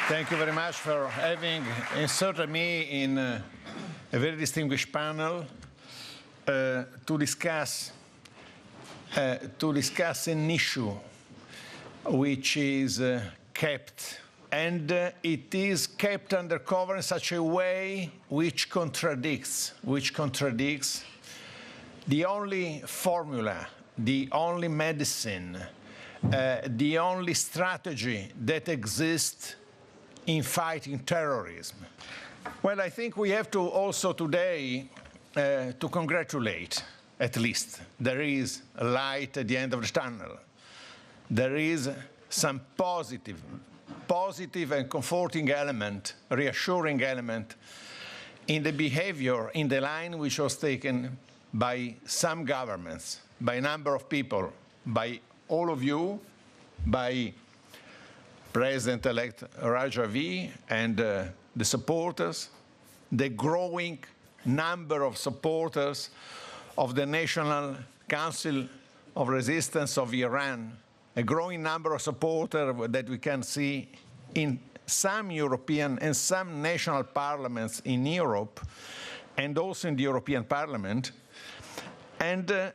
Thank you very much for having inserted me in a very distinguished panel to discuss an issue which is kept, and it is kept under cover in such a way which contradicts the only formula, the only medicine, the only strategy that exists in fighting terrorism. Well, I think we have to also today to congratulate, at least, there is a light at the end of the tunnel. There is some positive and comforting element, reassuring element in the behavior, in the line which was taken by some governments, by a number of people, by all of you, by President-elect Rajavi and the supporters, the growing number of supporters of the National Council of Resistance of Iran, a growing number of supporters that we can see in some European and some national parliaments in Europe, and also in the European Parliament. And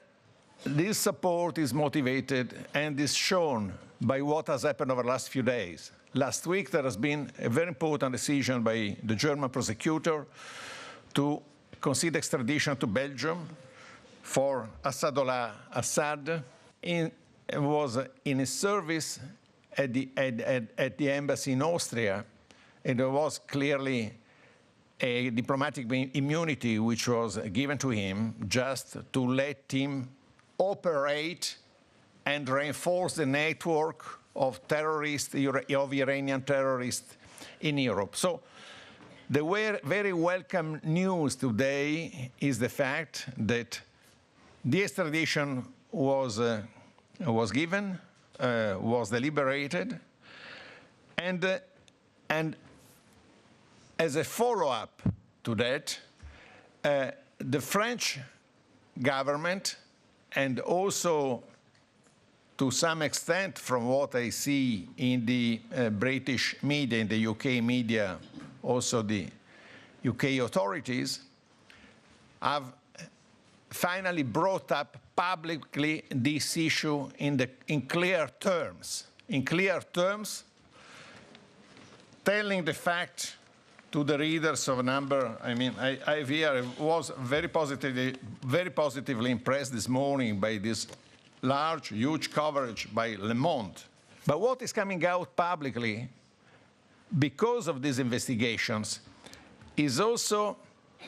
this support is motivated and is shown by what has happened over the last few days. Last week, there has been a very important decision by the German prosecutor to concede extradition to Belgium for Assadollah Assad. It was in his service at the embassy in Austria, and there was clearly a diplomatic immunity which was given to him just to let him operate and reinforce the network of terrorists, of Iranian terrorists in Europe. So the very welcome news today is the fact that the extradition was given, was deliberated, and as a follow-up to that, the French government, and also to some extent from what I see in the British media, in the UK media, also the UK authorities, have finally brought up publicly this issue in clear terms, telling the fact to the readers of a number. I mean, I was very positively impressed this morning by this large, huge coverage by Le Monde. But what is coming out publicly because of these investigations is also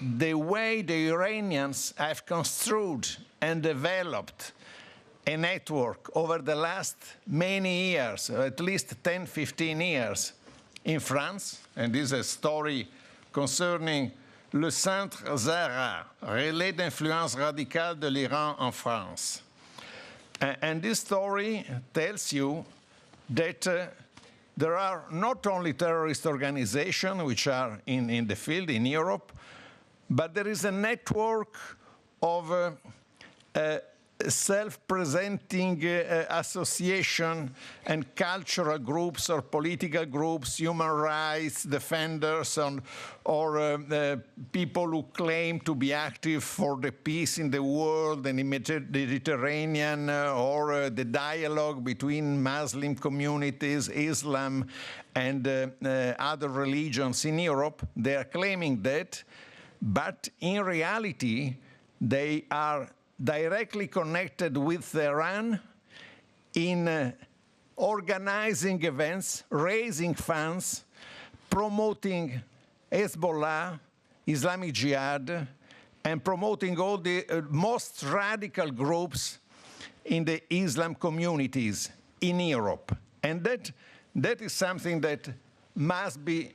the way the Iranians have construed and developed a network over the last many years, at least 10, 15 years, in France. And this is a story concerning le Centre Zahra, relais d'influence radicale de l'Iran en France. And this story tells you that there are not only terrorist organizations which are in the field in Europe, but there is a network of self-presenting association and cultural groups or political groups, human rights defenders, or people who claim to be active for the peace in the world and in the Mediterranean, or the dialogue between Muslim communities, Islam, and other religions in Europe. They are claiming that, but in reality, they are directly connected with Iran in organizing events, raising funds, promoting Hezbollah, Islamic Jihad, and promoting all the most radical groups in the Islam communities in Europe. And that is something that must be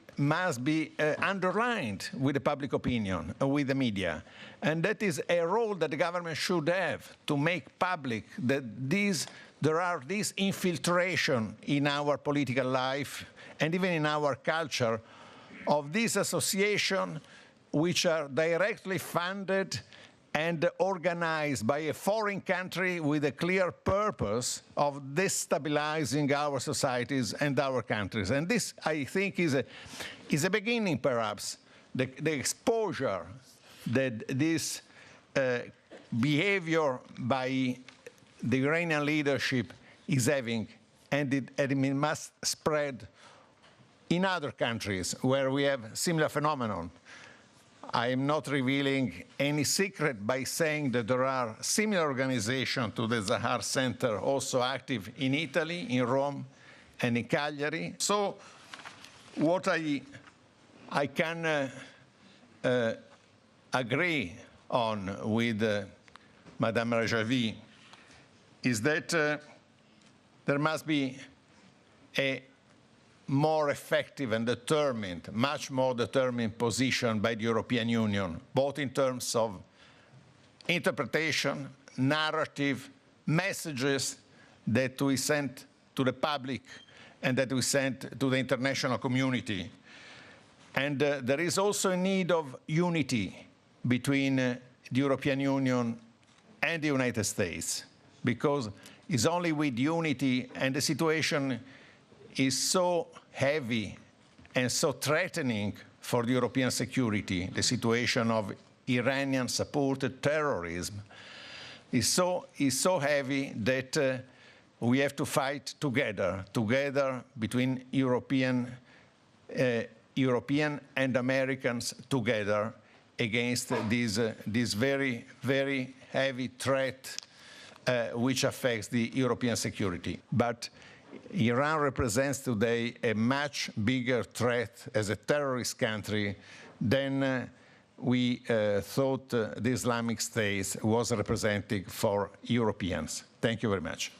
underlined with the public opinion, with the media. And that is a role that the government should have to make public that there are this infiltration in our political life and even in our culture of this association which are directly funded and organized by a foreign country with a clear purpose of destabilizing our societies and our countries. And this, I think, is a beginning, perhaps, the exposure that this behavior by the Iranian leadership is having, and it must spread in other countries where we have similar phenomenon. I am not revealing any secret by saying that there are similar organizations to the Zahar Center also active in Italy, in Rome, and in Cagliari. So what I can agree on with Madame Rajavi is that there must be a more effective and determined, much more determined position by the European Union, both in terms of interpretation, narrative, messages that we send to the public and that we send to the international community. And there is also a need of unity between the European Union and the United States, because it's only with unity, and the situation is so heavy and so threatening for the European security. The situation of Iranian-supported terrorism is so heavy that we have to fight together between European and Americans together against this very, very heavy threat which affects the European security. But Iran represents today a much bigger threat as a terrorist country than we thought the Islamic State was representing for Europeans. Thank you very much.